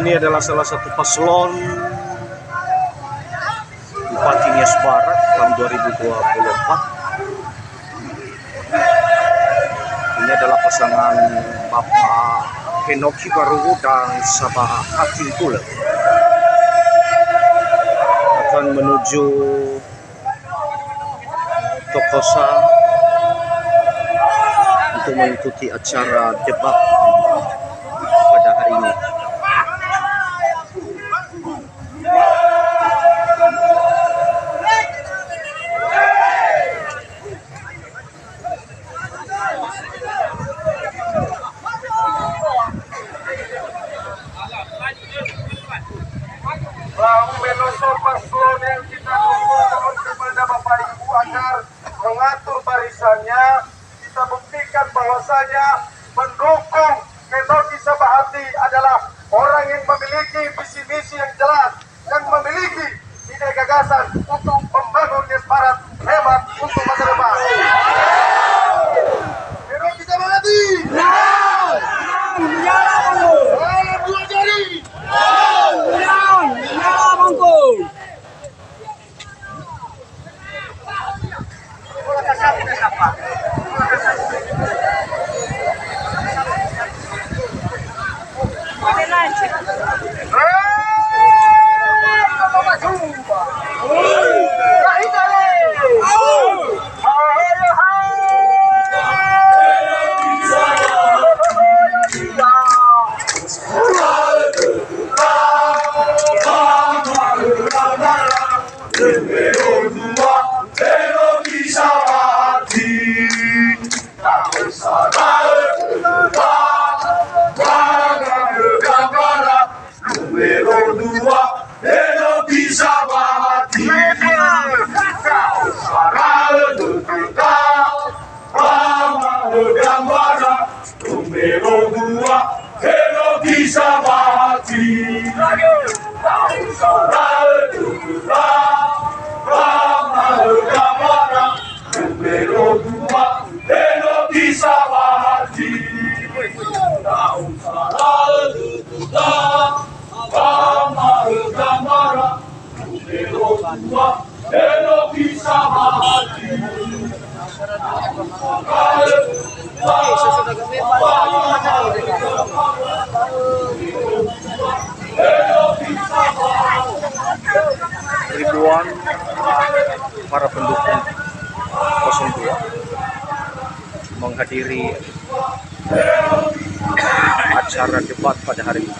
Ini adalah salah satu paslon Bupati Nias Barat tahun 2024. Ini adalah pasangan Bapak Henoki Barugu dan Sabah Hatingkul akan menuju Tokosa untuk mengikuti acara debat pada hari ini. Menusul paslon yang kita mohon kepada Bapak Ibu agar mengatur barisannya, kita buktikan bahwasanya mendukung Henoki Sabahati adalah orang yang memiliki visi misi yang jelas, yang memiliki ide gagasan untuk membangun Nias Barat hebat untuk masa depan. Henoki Sabahati. Salam dua jari. Ribuan para pendukung 02 menghadiri acara debat pada hari ini.